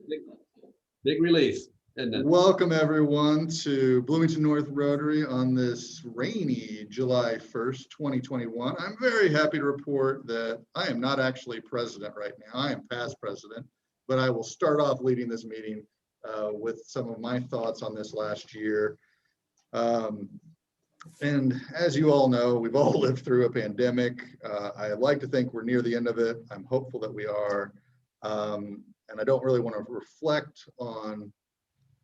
Big relief. Welcome everyone to Bloomington North Rotary on this rainy July 1st, 2021. I'm very happy to report that I am not actually president right now. I am past president, but I will start off leading this meeting with some of my thoughts on this last year. And as you all know, we've all lived through a pandemic. I like to think we're near the end of it. I'm hopeful that we are. And I don't really want to reflect on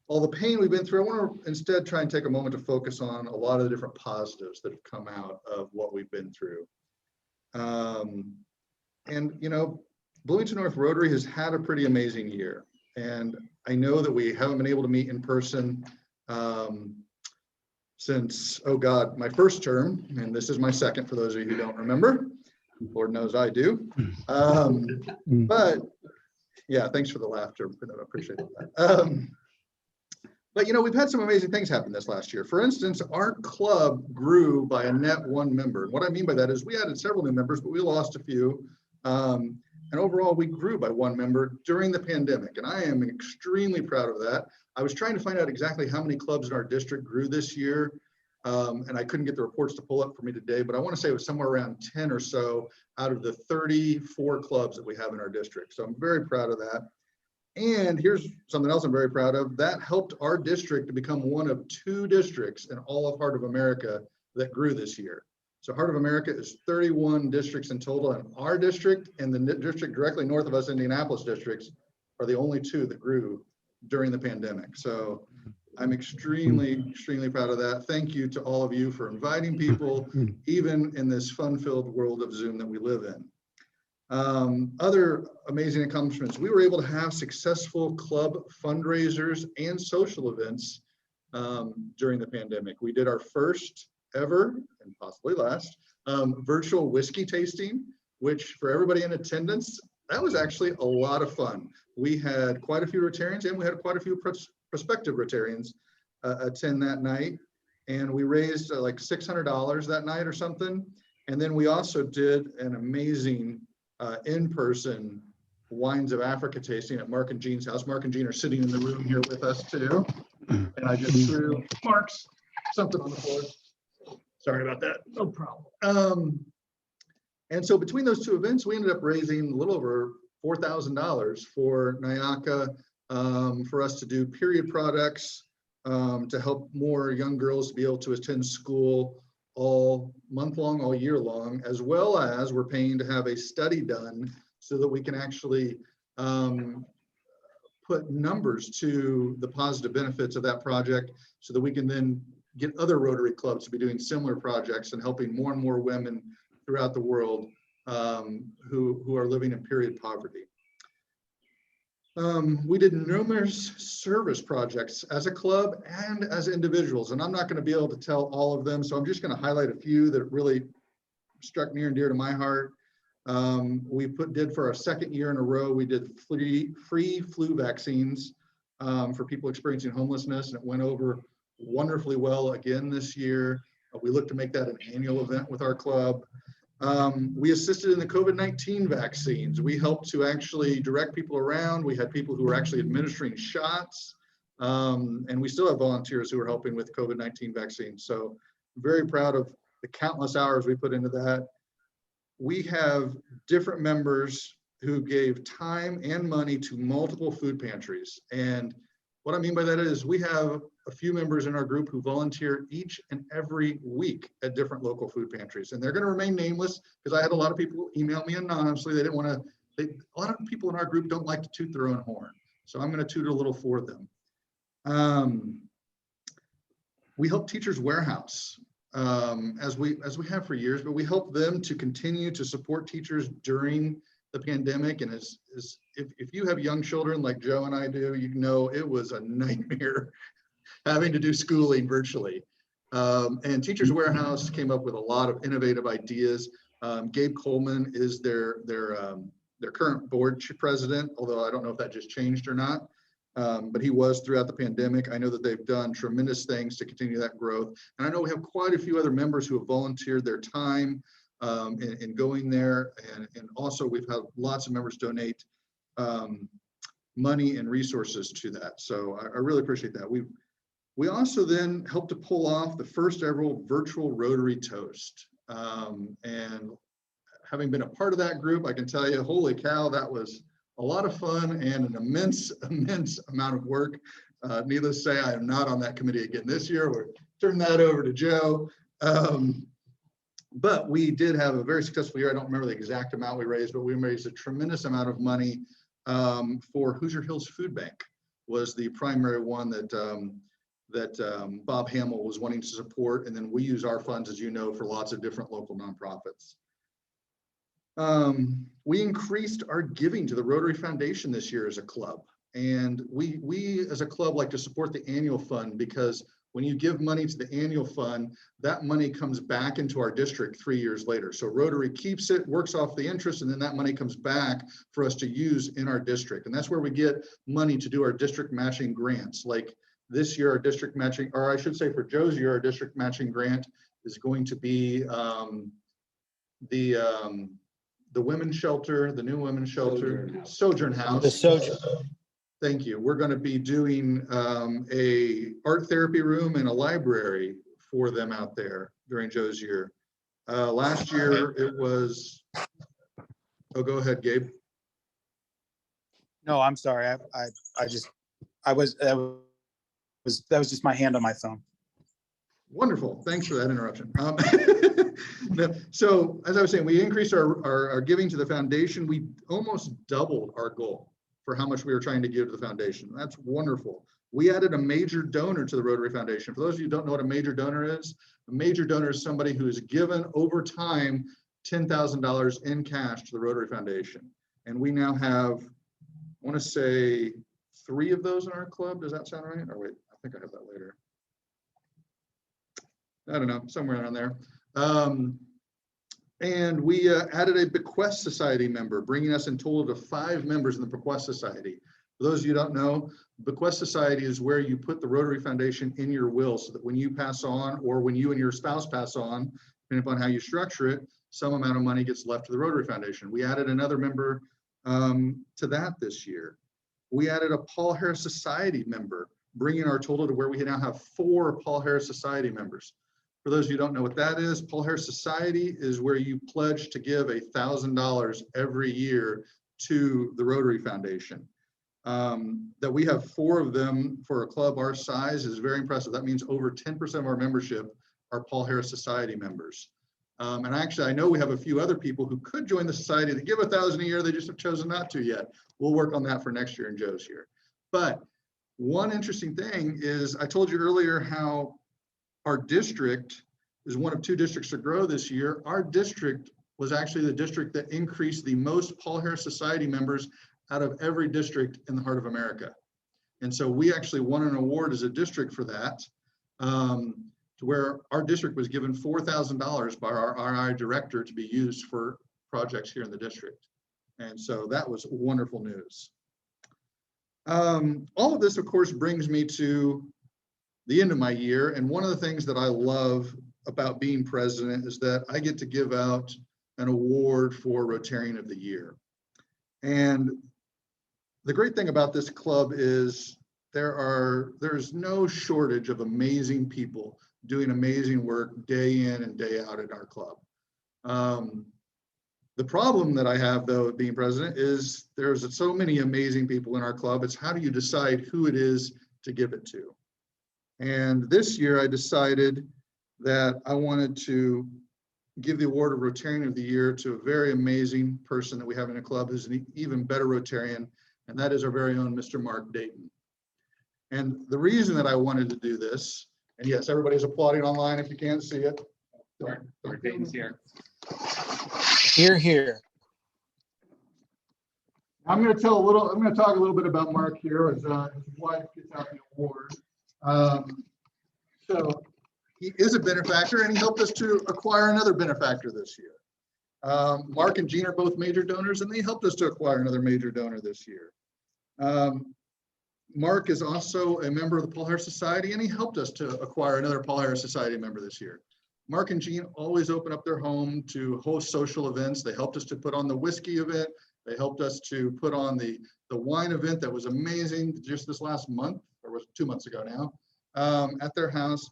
all the pain we've been through. I want to instead try and take a moment to focus on a lot of the different positives that have come out of what we've been through. And you know, Bloomington North Rotary has had a pretty amazing year. And I know that we haven't been able to meet in person since, oh God, my first term, and this is my second for those of you who don't remember. Lord knows I do. But yeah, thanks for the laughter. I appreciate that. But you know, we've had some amazing things happen this last year. For instance, our club grew by a net 1 member. What I mean by that is we added several new members, but we lost a few. And overall, we grew by 1 member during the pandemic. And I am extremely proud of that. I was trying to find out exactly how many clubs in our district grew this year. And I couldn't get the reports to pull up for me today, but I want to say it was somewhere around 10 or so out of the 34 clubs that we have in our district. So I'm very proud of that. And here's something else I'm very proud of. That helped our district to become one of 2 districts in all of Heart of America that grew this year. So Heart of America is 31 districts in total, and our district and the district directly north of us, Indianapolis districts, are the only 2 that grew during the pandemic. So I'm extremely, extremely proud of that. Thank you to all of you for inviting people, even in this fun-filled world of Zoom that we live in. Other amazing accomplishments, we were able to have successful club fundraisers and social events during the pandemic. We did our first ever, and possibly last, virtual whiskey tasting, which for everybody in attendance, that was actually a lot of fun. We had quite a few Rotarians and we had quite a few prospective Rotarians attend that night. And we raised like $600 that night or something. And then we also did an amazing in-person Wines of Africa tasting at Mark and Jean's house. Mark and Jean are sitting in the room here with us too. And I just threw Mark's something on the floor. Sorry about that. No problem. And so between those 2 events, we ended up raising a little over $4,000 for NYACA, for us to do period products, to help more young girls be able to attend school all month long, all year long, as well as we're paying to have a study done so that we can actually put numbers to the positive benefits of that project so that we can then get other Rotary clubs to be doing similar projects and helping more and more women throughout the world who are living in period poverty. We did numerous service projects as a club and as individuals, and I'm not going to be able to tell all of them, so I'm just going to highlight a few that really struck near and dear to my heart. We did for our 2nd year in a row, we did free flu vaccines for people experiencing homelessness, and it went over wonderfully well again this year. We look to make that an annual event with our club. We assisted in the COVID-19 vaccines. We helped to actually direct people around. We had people who were actually administering shots. And we still have volunteers who are helping with COVID-19 vaccines. So very proud of the countless hours we put into that. We have different members who gave time and money to multiple food pantries. And what I mean by that is we have a few members in our group who volunteer each and every week at different local food pantries. And they're going to remain nameless because I had a lot of people email me anonymously. They didn't want to, a lot of people in our group don't like to toot their own horn. So I'm going to toot a little for them. We help Teachers Warehouse as we have for years, but we help them to continue to support teachers during the pandemic. And if you have young children like Joe and I do, you know it was a nightmare having to do schooling virtually. And Teachers Warehouse came up with a lot of innovative ideas. Gabe Coleman is their current board president, although I don't know if that just changed or not. But he was throughout the pandemic. I know that they've done tremendous things to continue that growth. And I know we have quite a few other members who have volunteered their time in going there. And also we've had lots of members donate money and resources to that. So I really appreciate that. We also then helped to pull off the first ever virtual Rotary Toast. And having been a part of that group, I can tell you, holy cow, that was a lot of fun and an immense amount of work. Needless to say, I am not on that committee again this year. We're turning that over to Joe. But we did have a very successful year. I don't remember the exact amount we raised, but we raised a tremendous amount of money for Hoosier Hills Food Bank. Was the primary one that Bob Hamill was wanting to support. And then we use our funds, as you know, for lots of different local nonprofits. We increased our giving to the Rotary Foundation this year as a club. And we as a club like to support the annual fund, because when you give money to the annual fund, that money comes back into our district 3 years later. So Rotary keeps it, works off the interest, and then that money comes back for us to use in our district. And that's where we get money to do our district matching grants. Like this year, our district matching, or I should say for Joe's year, our district matching grant is going to be the women's shelter, the new women's shelter, Sojourn House. The Sojourn. Thank you. We're going to be doing a art therapy room and a library for them out there during Joe's year. Last year it was, oh, go ahead, Gabe. No, I'm sorry. That was just my hand on my phone. Wonderful. Thanks for that interruption. So as I was saying, we increased our giving to the foundation. We almost doubled our goal for how much we were trying to give to the foundation. That's wonderful. We added a major donor to the Rotary Foundation. For those of you who don't know what a major donor is somebody who has given over time $10,000 in cash to the Rotary Foundation. And we now have, I want to say 3 of those in our club. Does that sound right? Or wait, I think I have that later. I don't know, somewhere around there. And we added a Bequest Society member, bringing us in total to 5 members in the Bequest Society. For those of you who don't know, Bequest Society is where you put the Rotary Foundation in your will, so that when you pass on, or when you and your spouse pass on, depending upon how you structure it, some amount of money gets left to the Rotary Foundation. We added another member to that this year. We added a Paul Harris Society member, bringing our total to where we now have 4 Paul Harris Society members. For those of you who don't know what that is, Paul Harris Society is where you pledge to give $1,000 every year to the Rotary Foundation. That we have 4 of them for a club our size is very impressive. That means over 10% of our membership are Paul Harris Society members. And actually, I know we have a few other people who could join the society that give $1,000 a year. They just have chosen not to yet. We'll work on that for next year in Joe's year. But one interesting thing is, I told you earlier how our district is one of 2 districts to grow this year. Our district was actually the district that increased the most Paul Harris Society members out of every district in the heart of America. And so we actually won an award as a district for that, to where our district was given $4,000 by our RI director to be used for projects here in the district. And so that was wonderful news. All of this, of course, brings me to the end of my year. And one of the things that I love about being president is that I get to give out an award for Rotarian of the Year. And the great thing about this club is there's no shortage of amazing people doing amazing work day in and day out at our club. The problem that I have, though, being president, is there's so many amazing people in our club. It's how do you decide who it is to give it to? And this year I decided that I wanted to give the award of Rotarian of the Year to a very amazing person that we have in the club who's an even better Rotarian, and that is our very own Mr. Mark Dayton. And the reason that I wanted to do this, and yes, everybody's applauding online if you can't see it. Mark Dayton's here. Here, here. I'm going to talk a little bit about Mark here as his wife gets out the award. So he is a benefactor, and he helped us to acquire another benefactor this year. Mark and Jean are both major donors, and they helped us to acquire another major donor this year. Mark is also a member of the Paul Harris Society, and he helped us to acquire another Paul Harris Society member this year. Mark and Jean always open up their home to host social events. They helped us to put on the whiskey event They helped us to put on the wine event that was amazing just this last month, or was 2 months ago now, at their house.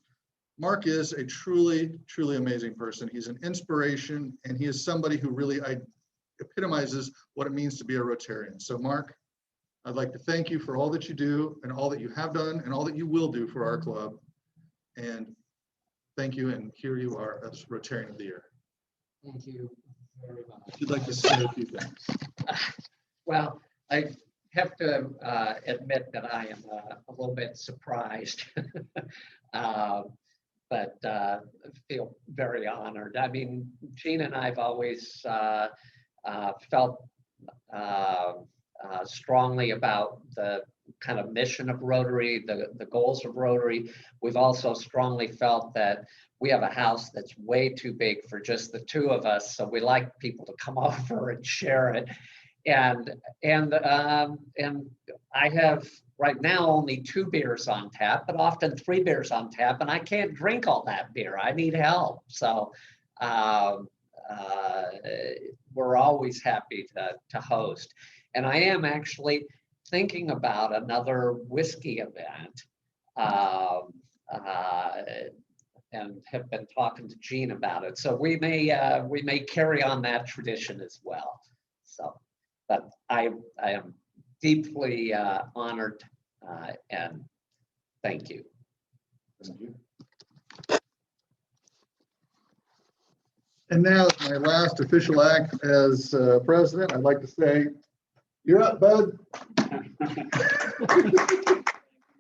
Mark is a truly, truly amazing person. He's an inspiration, and he is somebody who really epitomizes what it means to be a Rotarian. So Mark, I'd like to thank you for all that you do and all that you have done and all that you will do for our club. And thank you, and here you are as Rotarian of the Year. Thank you very much. If you'd like to say a few things. Well, I have to admit that I am a little bit surprised, but feel very honored. I mean, Gene and I have always felt strongly about the kind of mission of Rotary, the goals of Rotary. We've also strongly felt that we have a house that's way too big for just the two of us, so we like people to come over and share it. And I have right now only 2 beers on tap, but often 3 beers on tap, and I can't drink all that beer. I need help. So we're always happy to host. And I am actually thinking about another whiskey event, and have been talking to Gene about it. So we may carry on that tradition as well. So, but I am deeply honored, and thank you. Thank you. And now, my last official act as president, I'd like to say, you're up, bud.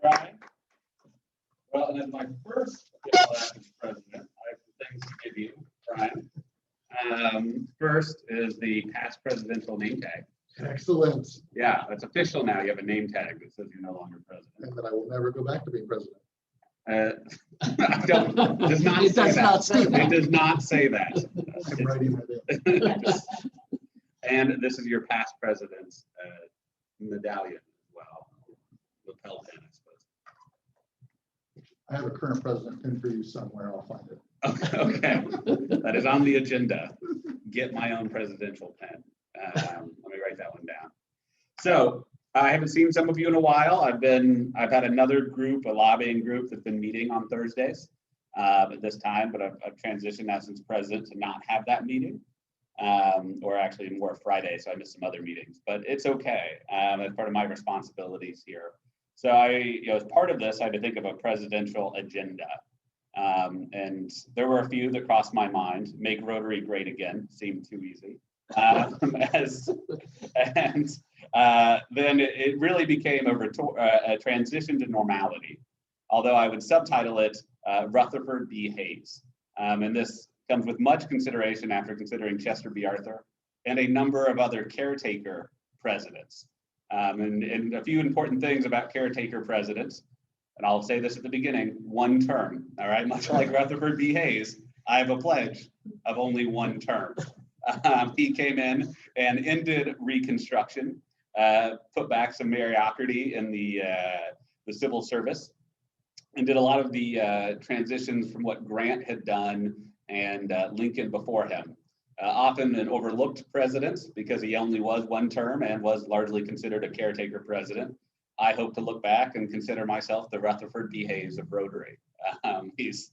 Brian. Well, and as my first official act as president, I have some things to give you, Brian. First is the past presidential name tag. Excellent. Yeah, it's official now. You have a name tag that says you're no longer president. And that I will never go back to being president. Does not It say does that. not say that. It does not say that. I'm writing that in. And this is your past president's medallion as well. Lapel pin, I suppose. I have a current president pin for you somewhere. I'll find it. Okay. That is on the agenda. Get my own presidential pen. Let me write that one down. So I haven't seen some of you in a while. I've had another group, a lobbying group that's been meeting on Thursdays at this time, but I've transitioned now since president to not have that meeting, or actually more Friday. So I missed some other meetings, but it's okay. As part of my responsibilities here. So as part of this, I had to think of a presidential agenda. And there were a few that crossed my mind. Make Rotary great again seemed too easy. Then it really became a transition to normality. Although I would subtitle it Rutherford B. Hayes. And this comes with much consideration after considering Chester B. Arthur and a number of other caretaker presidents. And a few important things about caretaker presidents. And I'll say this at the beginning, 1 term, all right? Much like Rutherford B. Hayes, I have a pledge of only 1 term. He came in and ended Reconstruction, put back some mediocrity in the civil service, and did a lot of the transitions from what Grant had done and Lincoln before him. Often an overlooked president because he only was 1 term and was largely considered a caretaker president. I hope to look back and consider myself the Rutherford B. Hayes of Rotary. He's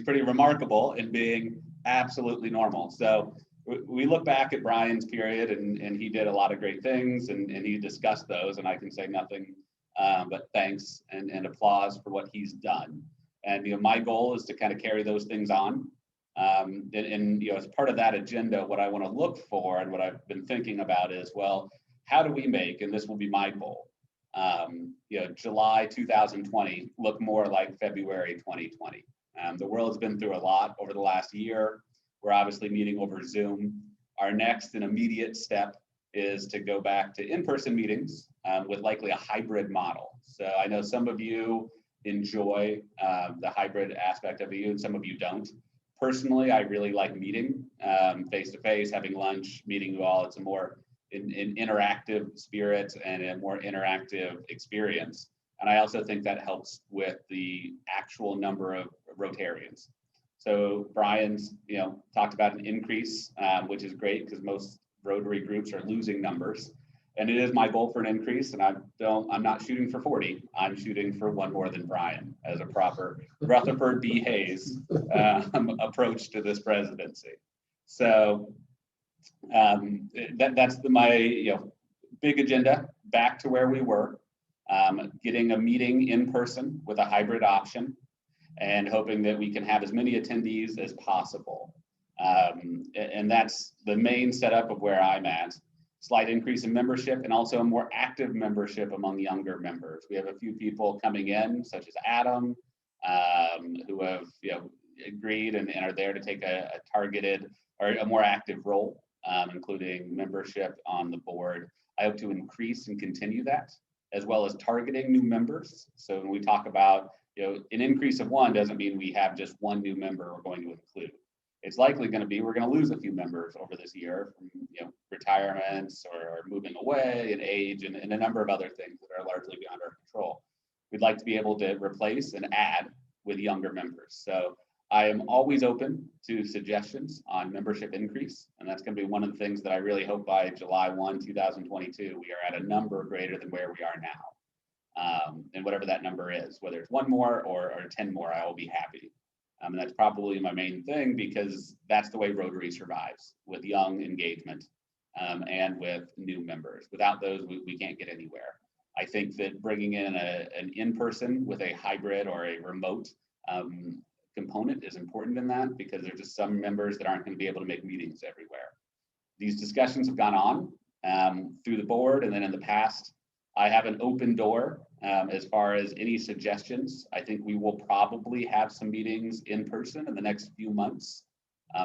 pretty remarkable in being absolutely normal. So we look back at Bryan's period and he did a lot of great things and he discussed those, and I can say nothing but thanks and applause for what he's done. And my goal is to kind of carry those things on. As part of that agenda, what I want to look for and what I've been thinking about is, well, how do we make, and this will be my goal, July 2020 look more like February 2020. The world's been through a lot over the last year. We're obviously meeting over Zoom. Our next and immediate step is to go back to in-person meetings with likely a hybrid model. So I know some of you enjoy the hybrid aspect of you and some of you don't. Personally, I really like meeting face-to-face, having lunch, meeting you all. It's a more interactive spirit and a more interactive experience. And I also think that helps with the actual number of Rotarians. So Bryan's, talked about an increase, which is great because most Rotary groups are losing numbers. And it is my goal for an increase, and I'm not shooting for 40. I'm shooting for one more than Bryan as a proper Rutherford B. Hayes approach to this presidency. So that's my big agenda, back to where we were, getting a meeting in person with a hybrid option, and hoping that we can have as many attendees as possible. And that's the main setup of where I'm at. Slight increase in membership, and also a more active membership among younger members. We have a few people coming in, such as Adam, who have agreed and are there to take a targeted or a more active role, including membership on the board. I hope to increase and continue that, as well as targeting new members. So when we talk about an increase of one, doesn't mean we have just one new member we're going to include. It's likely going to be, we're going to lose a few members over this year from retirements or moving away and age and a number of other things that are largely beyond our control. We'd like to be able to replace and add with younger members. So I am always open to suggestions on membership increase. And that's going to be one of the things that I really hope by July 1, 2022, we are at a number greater than where we are now. And whatever that number is, whether it's one more or 10 more, I will be happy. And that's probably my main thing, because that's the way Rotary survives, with young engagement and with new members. Without those, we can't get anywhere. I think that bringing in an in-person with a hybrid or a remote component is important in that, because there's just some members that aren't going to be able to make meetings everywhere. These discussions have gone on through the board, and then in the past, I have an open door as far as any suggestions. I think we will probably have some meetings in person in the next few months,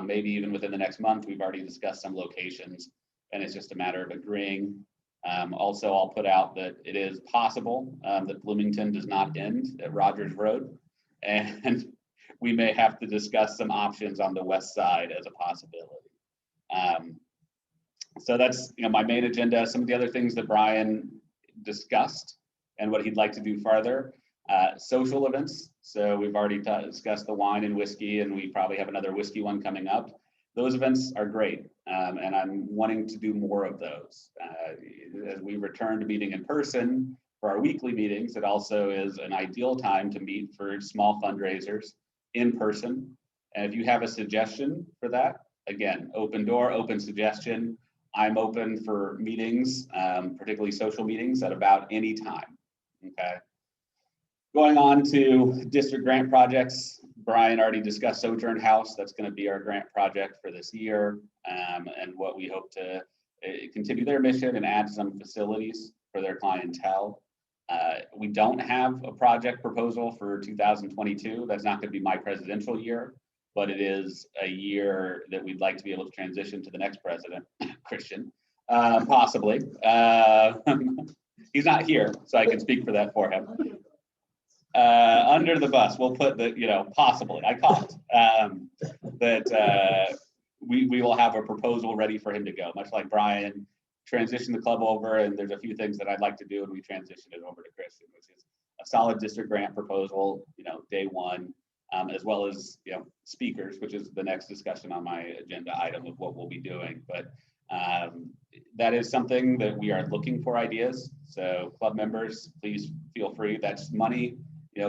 maybe even within the next month. We've already discussed some locations, and it's just a matter of agreeing. Also, I'll put out that it is possible that Bloomington does not end at Rogers Road, and we may have to discuss some options on the west side as a possibility. So that's my main agenda. Some of the other things that Bryan discussed and what he'd like to do further, social events. So we've already discussed the wine and whiskey, and we probably have another whiskey one coming up. Those events are great, and I'm wanting to do more of those. As we return to meeting in person for our weekly meetings, it also is an ideal time to meet for small fundraisers in person. And if you have a suggestion for that, again, open door, open suggestion. I'm open for meetings, particularly social meetings, at about any time. Okay. Going on to district grant projects, Bryan already discussed Sojourn House. That's going to be our grant project for this year, and what we hope to continue their mission and add some facilities for their clientele. We don't have a project proposal for 2022. That's not going to be my presidential year, but it is a year that we'd like to be able to transition to the next president, Christian, possibly. He's not here, so I can speak for that for him. Under the bus, we'll put the, possibly, I caught that we will have a proposal ready for him to go, much like Bryan transitioned the club over, and there's a few things that I'd like to do, and we transitioned it over to Christian, which is a solid district grant proposal, day one, as well as, speakers, which is the next discussion on my agenda item of what we'll be doing. But that is something that we are looking for ideas. So club members, please feel free. That's money,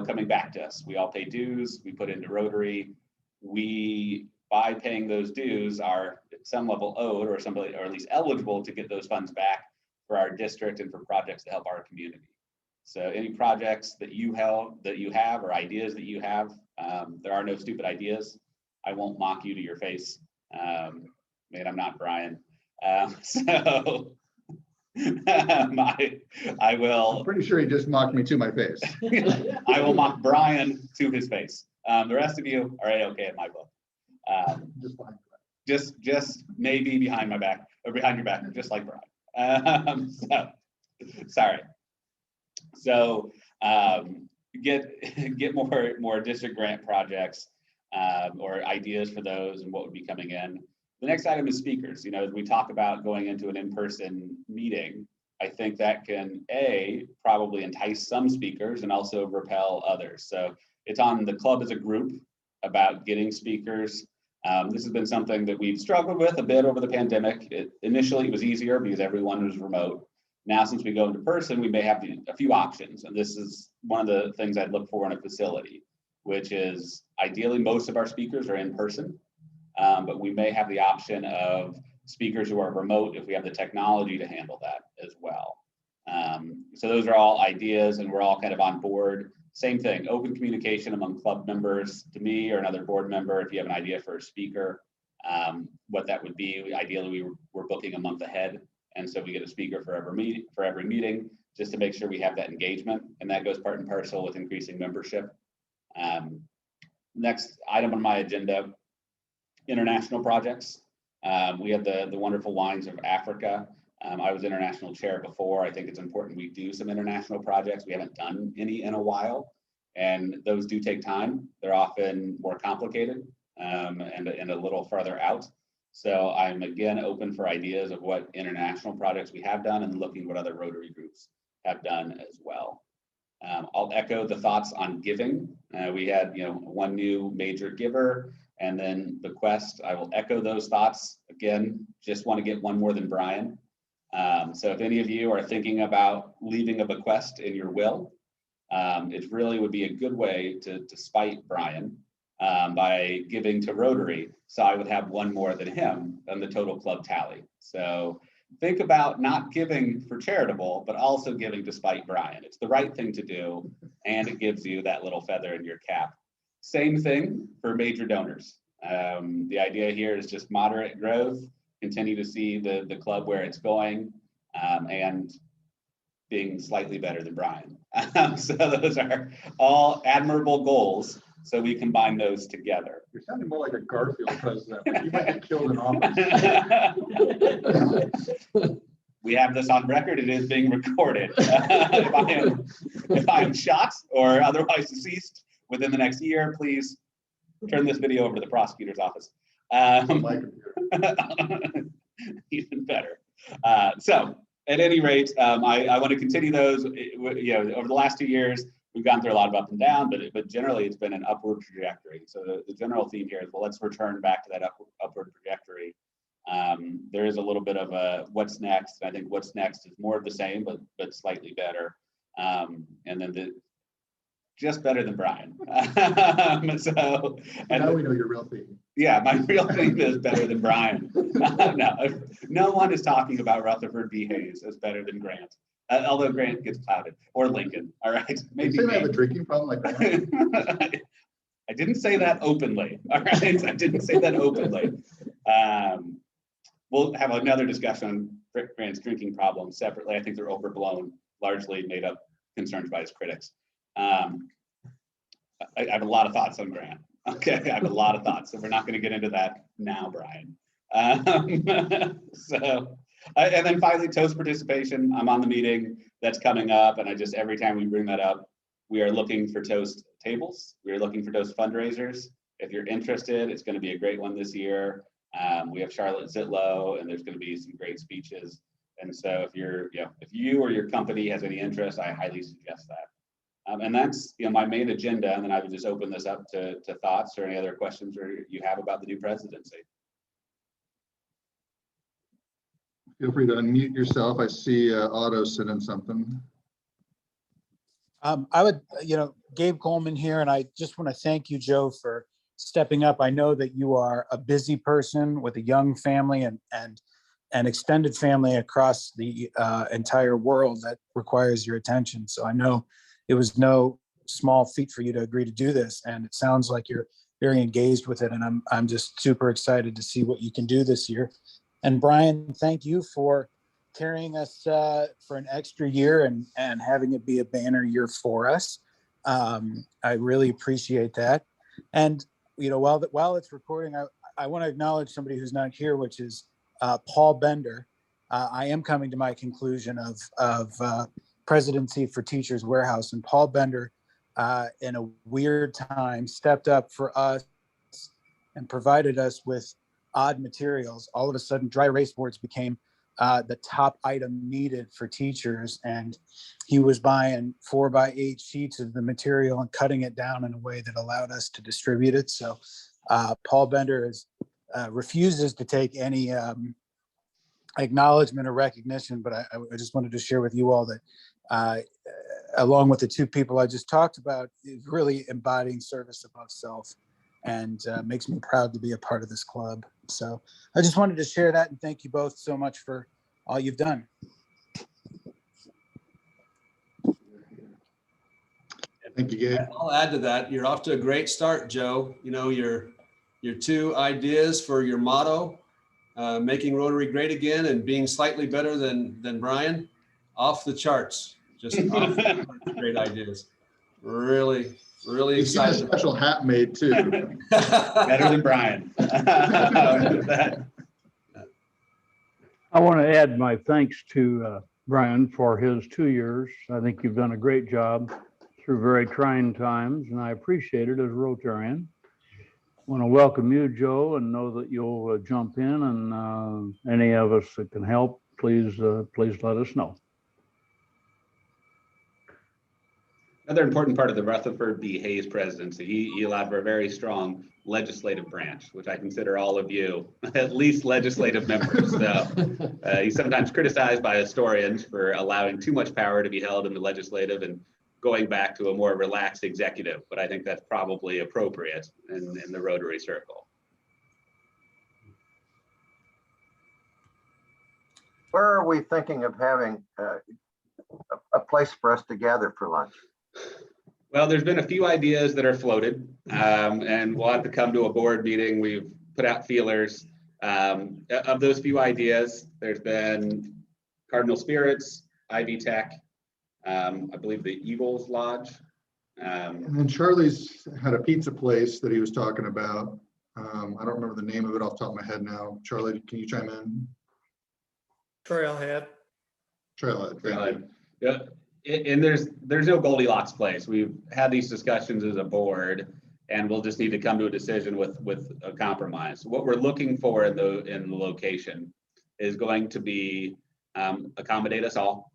coming back to us. We all pay dues, we put into Rotary. We, by paying those dues, are at some level owed, or at least eligible to get those funds back for our district and for projects to help our community. So any projects that you have or ideas that you have, there are no stupid ideas. I won't mock you to your face. Man, I'm not Bryan. So I will. I'm pretty sure he just mocked me to my face. I will mock Bryan to his face. The rest of you are okay in my book. Just maybe behind my back or behind your back, just like Bryan. Sorry. So get more district grant projects or ideas for those and what would be coming in. The next item is speakers. As we talk about going into an in-person meeting, I think that can probably entice some speakers and also repel others. So it's on the club as a group about getting speakers. This has been something that we've struggled with a bit over the pandemic. Initially, it was easier because everyone was remote. Now, since we go into person, we may have a few options. And this is one of the things I'd look for in a facility, which is ideally most of our speakers are in person, but we may have the option of speakers who are remote if we have the technology to handle that as well. So those are all ideas, and we're all kind of on board. Same thing, open communication among club members to me or another board member. If you have an idea for a speaker, what that would be. Ideally, we're booking a month ahead. And so we get a speaker for every meeting, just to make sure we have that engagement. And that goes part and parcel with increasing membership. Next item on my agenda, international projects. We have the wonderful wines of Africa. I was international chair before. I think it's important we do some international projects. We haven't done any in a while, and those do take time. They're often more complicated and a little farther out. So I'm again open for ideas of what international projects we have done and looking what other Rotary groups have done as well. I'll echo the thoughts on giving. We had one new major giver and then bequest. I will echo those thoughts. Again, just want to get one more than Bryan. So if any of you are thinking about leaving a bequest in your will, it really would be a good way to spite Bryan by giving to Rotary. So I would have one more than him on the total club tally. So think about not giving for charitable, but also giving to spite Bryan. It's the right thing to do, and it gives you that little feather in your cap. Same thing for major donors. The idea here is just moderate growth, continue to see the club where it's going, and being slightly better than Bryan. So those are all admirable goals. So we combine those together. You're sounding more like a Garfield president. You might get killed in office. We have this on record. It is being recorded. If I am shot or otherwise deceased within the next year, please turn this video over to the prosecutor's office. Even better. So at any rate, I want to continue those. Over the last 2 years, we've gone through a lot of up and down, but generally it's been an upward trajectory. So the general theme here is, well, let's return back to that upward trajectory. There is a little bit of a what's next. I think what's next is more of the same, but slightly better. And then just better than Bryan. So now we know your real theme. Yeah, my real theme is better than Bryan. No one is talking about Rutherford B. Hayes as better than Grant. Although Grant gets clouded, or Lincoln. All right, maybe. You say I have a drinking problem like that. I didn't say that openly. All right, I didn't say that openly. We'll have another discussion on Grant's drinking problem separately. I think they're overblown, largely made up concerns by his critics. I have a lot of thoughts on Grant. Okay, I have a lot of thoughts, so we're not going to get into that now, Bryan. And then finally, toast participation. I'm on the meeting that's coming up, and every time we bring that up, we are looking for toast tables. We are looking for toast fundraisers. If you're interested, it's going to be a great one this year. We have Charlotte Zitlow, and there's going to be some great speeches. And so if you or your company has any interest, I highly suggest that. And that's my main agenda. And then I would just open this up to thoughts or any other questions you have about the new presidency. Feel free to unmute yourself. I see Otto sending something. I would, Gabe Coleman here, and I just want to thank you, Joe, for stepping up. I know that you are a busy person with a young family and an extended family across the entire world that requires your attention. So I know it was no small feat for you to agree to do this, and it sounds like you're very engaged with it. And I'm just super excited to see what you can do this year. And Bryan, thank you for carrying us for an extra year and having it be a banner year for us. I really appreciate that. And while it's recording, I want to acknowledge somebody who's not here, which is Paul Bender. I am coming to my conclusion of presidency for Teachers Warehouse, and Paul Bender, in a weird time, stepped up for us and provided us with odd materials. All of a sudden, dry erase boards became the top item needed for teachers, and he was buying 4x8 sheets of the material and cutting it down in a way that allowed us to distribute it. So Paul Bender refuses to take any acknowledgement or recognition, but I just wanted to share with you all that along with the two people I just talked about, is really embodying service above self, and makes me proud to be a part of this club. So I just wanted to share that, and thank you both so much for all you've done. Thank you, Gabe. I'll add to that. You're off to a great start, Joe. You know, your two ideas for your motto, making Rotary great again and being slightly better than Bryan, off the charts. Just off the charts, great ideas. Really He's got a excited. special hat made too. Better than Bryan. I want to add my thanks to Bryan for his 2 years. I think you've done a great job through very trying times, and I appreciate it as a Rotarian. I want to welcome you, Joe, and know that you'll jump in, and any of us that can help, please let us know. Another important part of the Rutherford B. Hayes presidency, he allowed for a very strong legislative branch, which I consider all of you at least legislative members. So he's sometimes criticized by historians for allowing too much power to be held in the legislative and going back to a more relaxed executive, but I think that's probably appropriate in the Rotary circle. Where are we thinking of having a place for us to gather for lunch? Well, there's been a few ideas that are floated, and we'll have to come to a board meeting. We've put out feelers. Of those few ideas, there's been Cardinal Spirits, Ivy Tech, I believe the Eagles Lodge. And then Charlie's had a pizza place that he was talking about. I don't remember the name of it off the top of my head now. Charlie, can you chime in? Trailhead. Trailhead. Yeah, and there's no Goldilocks place. We've had these discussions as a board, and we'll just need to come to a decision with a compromise. What we're looking for in the location is going to be accommodate us all.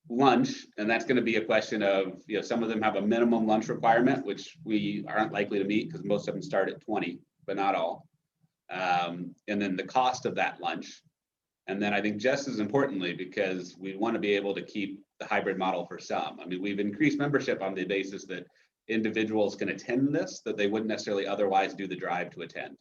Lunch, and that's going to be a question of, you know, some of them have a minimum lunch requirement, which we aren't likely to meet because most of them start at 20, but not all. And then the cost of that lunch. And then I think just as importantly, because we want to be able to keep the hybrid model for some. I mean, we've increased membership on the basis that individuals can attend this, that they wouldn't necessarily otherwise do the drive to attend.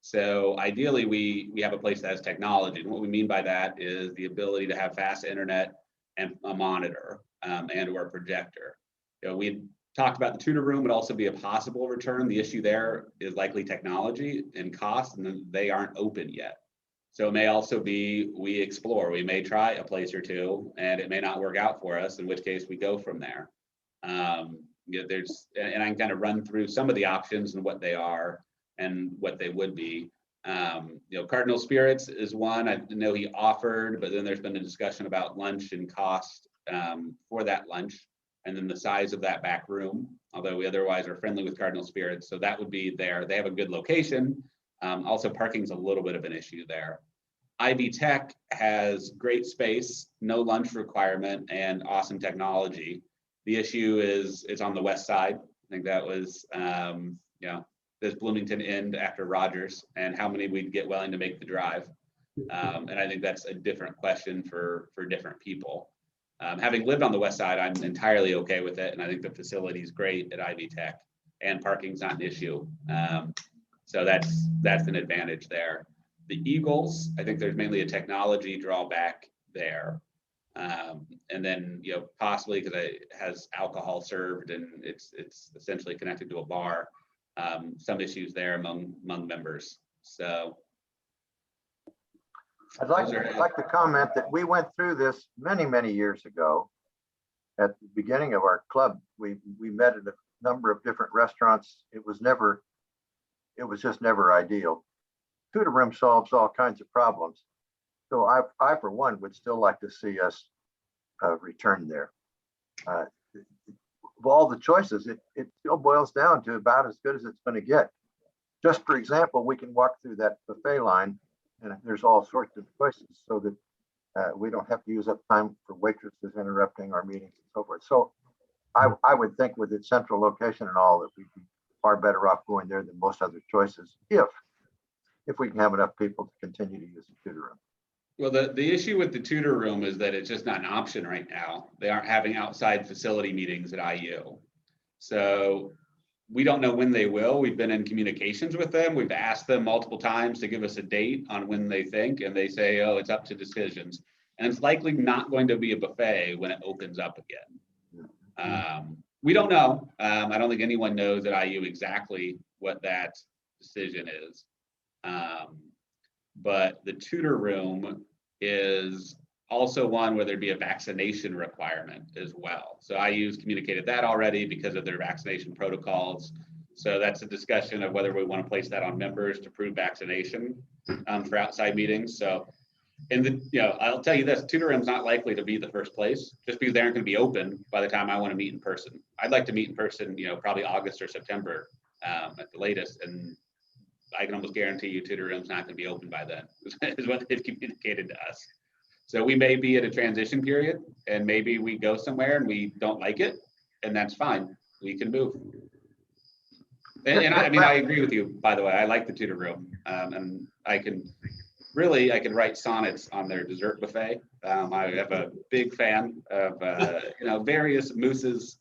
So ideally, we have a place that has technology. And what we mean by that is the ability to have fast internet and a monitor and or a projector. You know, we talked about the tutor room would also be a possible return. The issue there is likely technology and cost, and they aren't open yet. So it may also be we explore. We may try a place or two, and it may not work out for us, in which case we go from there. You know, and I can kind of run through some of the options and what they are and what they would be. You know, Cardinal Spirits is one. I know he offered, but then there's been a discussion about lunch and cost for that lunch, and then the size of that back room, although we otherwise are friendly with Cardinal Spirits. So that would be there. They have a good location. Also, parking's a little bit of an issue there. Ivy Tech has great space, no lunch requirement, and awesome technology. The issue is it's on the west side. I think that was, you know, does Bloomington end after Rogers, and how many we'd get willing to make the drive. And I think that's a different question for different people. Having lived on the west side, I'm entirely okay with it. And I think the facility is great at Ivy Tech, and parking's not an issue. So that's an advantage there. The Eagles, I think there's mainly a technology drawback there. And then, you know, possibly because it has alcohol served and it's essentially connected to a bar. Some issues there among members. So I'd like to comment that we went through this many years ago. At the beginning of our club, we met at a number of different restaurants. It was just never ideal. Tutor room solves all kinds of problems. So I for one would still like to see us return there. Of all the choices, it still boils down to about as good as it's going to get. Just for example, we can walk through that buffet line and there's all sorts of choices so that we don't have to use up time for waitresses interrupting our meetings and so forth. So I would think with its central location and all that we'd be far better off going there than most other choices if we can have enough people to continue to use the tutor room. Well, the issue with the tutor room is that it's just not an option right now. They aren't having outside facility meetings at IU. So we don't know when they will. We've been in communications with them. We've asked them multiple times to give us a date on when they think, and they say, oh, it's up to decisions. And it's likely not going to be a buffet when it opens up again. We don't know. I don't think anyone knows at IU exactly what that decision is. But the tutor room is also one where there'd be a vaccination requirement as well. So IU's communicated that already because of their vaccination protocols. So that's a discussion of whether we want to place that on members to prove vaccination for outside meetings. So, I'll tell you this, tutor room's not likely to be the first place just because they aren't going to be open by the time I want to meet in person. I'd like to meet in person, probably August or September at the latest. And I can almost guarantee you tutor room's not going to be open by then, is what they've communicated to us. So we may be at a transition period and maybe we go somewhere and we don't like it, and that's fine. We can move. And I agree with you, by the way. I like the tutor room. And I can write sonnets on their dessert buffet. I have a big fan of, various mousses,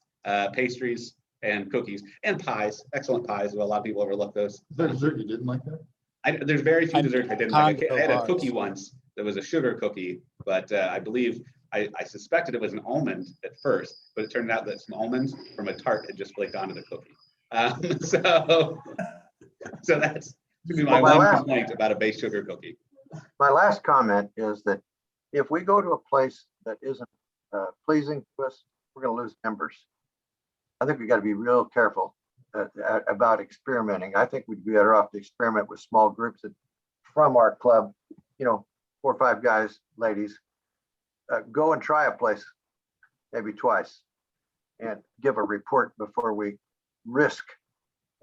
pastries, and cookies and pies, excellent pies. Well, a lot of people overlook those. Is there dessert you didn't like that? There's very few desserts I didn't like. I had a cookie once that was a sugar cookie, but I believe I suspected it was an almond at first, but it turned out that some almonds from a tart had just flaked onto the cookie. So that's my one complaint about a base sugar cookie. My last comment is that if we go to a place that isn't pleasing to us, we're going to lose members. I think we got to be real careful about experimenting. I think we'd be better off to experiment with small groups from our club, 4 or 5 guys, ladies, go and try a place maybe twice and give a report before we risk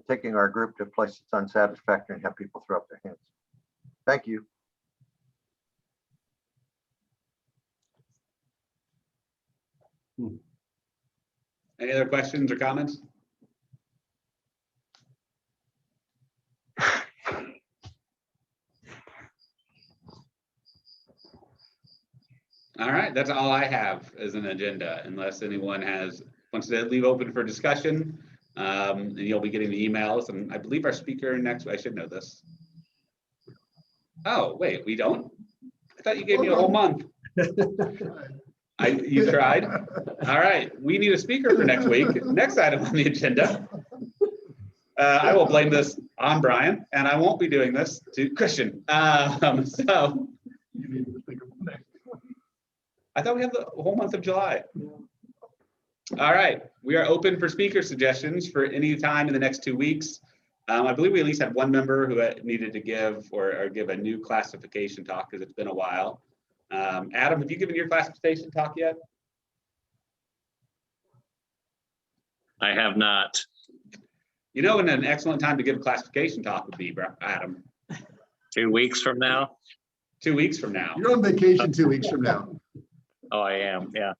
taking our group to a place that's unsatisfactory and have people throw up their hands. Thank you. Any other questions or comments? All right, that's all I have as an agenda, unless anyone wants to leave open for discussion. And you'll be getting the emails, and I believe our speaker next, I should know this. Oh, wait, we don't? I thought you gave me a whole month. You tried? All right, we need a speaker for next week. Next item on the agenda. I will blame this on Brian, and I won't be doing this to Christian. So I thought we had the whole month of July. All right, we are open for speaker suggestions for any time in the next 2 weeks. I believe we at least had one member who needed to give or give a new classification talk because it's been a while. Adam, have you given your classification talk yet? I have not. You know when an excellent time to give a classification talk would be, Adam? 2 weeks from now? 2 weeks from now. You're on vacation 2 weeks from now. Oh, I am, yeah.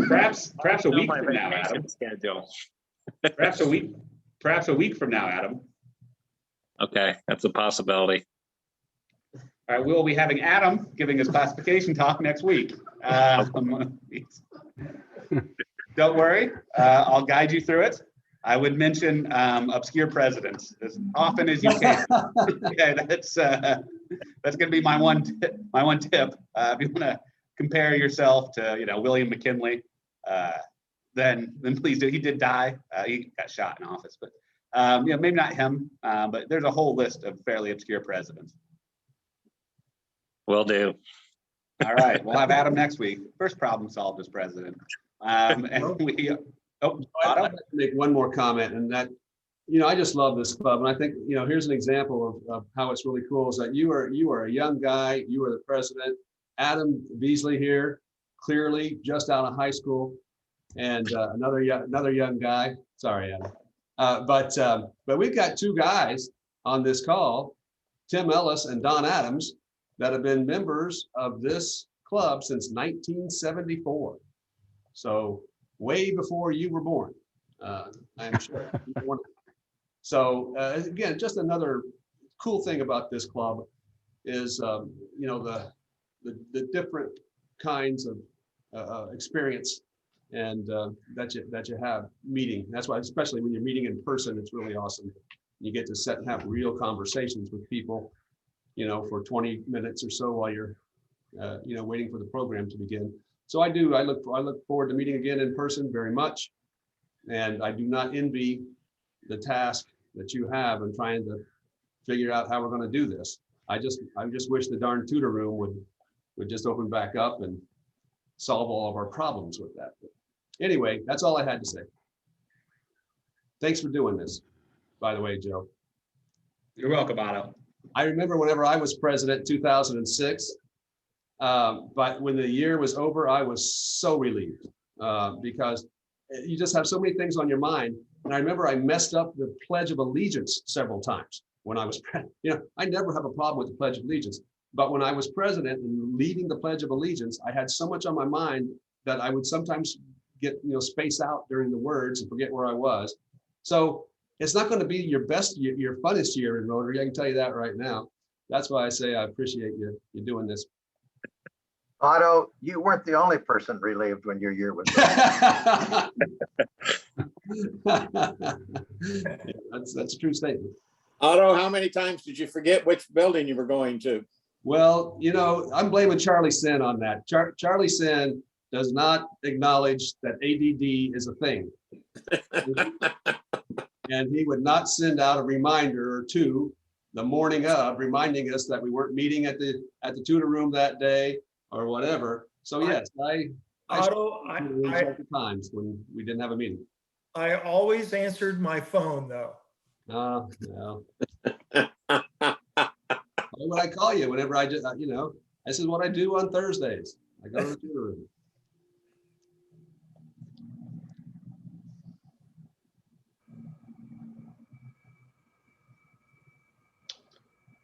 Perhaps a week my from now, vacation Adam. schedule. Perhaps a week from now, Adam. Okay, that's a possibility. All right, we will be having Adam giving his classification talk next week. Don't worry, I'll guide you through it. I would mention obscure presidents as often as you can. Okay, that's going to be my one tip. If you want to compare yourself to William McKinley, then please do. He did die. He got shot in office, but maybe not him. But there's a whole list of fairly obscure presidents. Will do. All right, we'll have Adam next week. First problem solved as president. And Otto? I'd like to make one more comment, and that, I just love this club, and I think, here's an example of how it's really cool. Is that you are a young guy, you are the president. Adam Beasley here, clearly just out of high school, and another young guy. Sorry, Adam. But we've got 2 guys on this call, Tim Ellis and Don Adams, that have been members of this club since 1974. So way before you were born, I'm sure. So again, just another cool thing about this club is, you know, the different kinds of experience and that you have meeting. That's why, especially when you're meeting in person, it's really awesome. You get to sit and have real conversations with people, you know, for 20 minutes or so while you're, you know, waiting for the program to begin. So I look forward to meeting again in person very much. And I do not envy the task that you have in trying to figure out how we're going to do this. I just wish the darn tutor room would just open back up and solve all of our problems with that. But anyway, that's all I had to say. Thanks for doing this, by the way, Joe. You're welcome, Otto. I remember whenever I was president in 2006, but when the year was over, I was so relieved because you just have so many things on your mind. And I remember I messed up the Pledge of Allegiance several times when I was president. You know, I never have a problem with the Pledge of Allegiance, but when I was president and leading the Pledge of Allegiance, I had so much on my mind that I would sometimes get, you know, space out during the words and forget where I was. So it's not going to be your best, your funnest year in Rotary. I can tell you that right now. That's why I say I appreciate you doing this. Otto, you weren't the only person relieved when your year was That's a true statement. Otto, how many times did you forget which building you were going to? Well, you know, I'm blaming Charlie Sin on that. Charlie Sin does not acknowledge that ADD is a thing. And he would not send out a reminder or two the morning of reminding us that we weren't meeting at the tutor room that day or whatever. So yes, Otto, times when we didn't have a meeting. I always answered my phone though. No. Why would I call you whenever I just, you know, this is what I do on Thursdays. I go to the tutor room.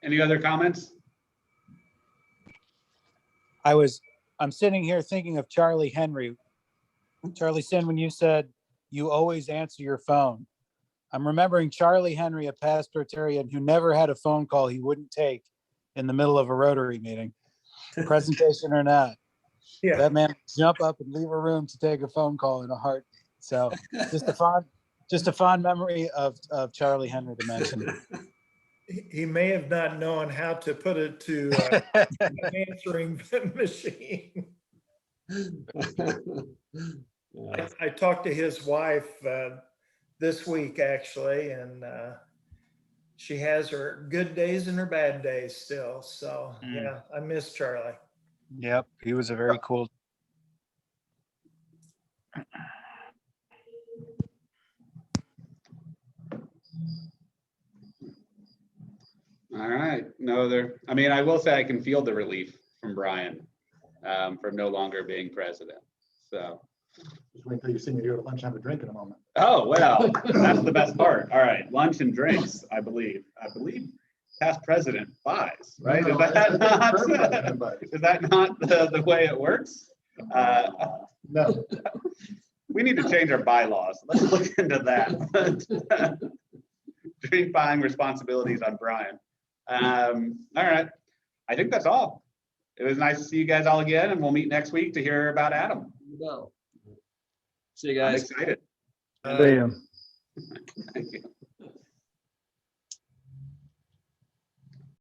Any other comments? I'm sitting here thinking of Charlie Henry. Charlie Sin, when you said you always answer your phone. I'm remembering Charlie Henry, a past Rotarian who never had a phone call he wouldn't take in the middle of a Rotary meeting, presentation or not. Yeah. That man would jump up and leave a room to take a phone call in a heartbeat. So just a fond memory of Charlie Henry to mention. He may have not known how to put it to an answering machine. I talked to his wife this week actually, and she has her good days and her bad days still. So yeah, I miss Charlie. Yep, he was a very cool. All right, no other, I mean, I will say I can feel the relief from Bryan from no longer being president. So. Just wait until you see me here at lunch, have a drink in a moment. Oh, well, that's the best part. All right, lunch and drinks, I believe past president buys, right? No, Is that not, everybody. is that not the way it works? No. We need to change our bylaws. Let's look into that. Drink buying responsibilities on Bryan. All right, I think that's all. It was nice to see you guys all again, and we'll meet next week to hear about Adam. See you guys. I'm excited. See ya. Thank you.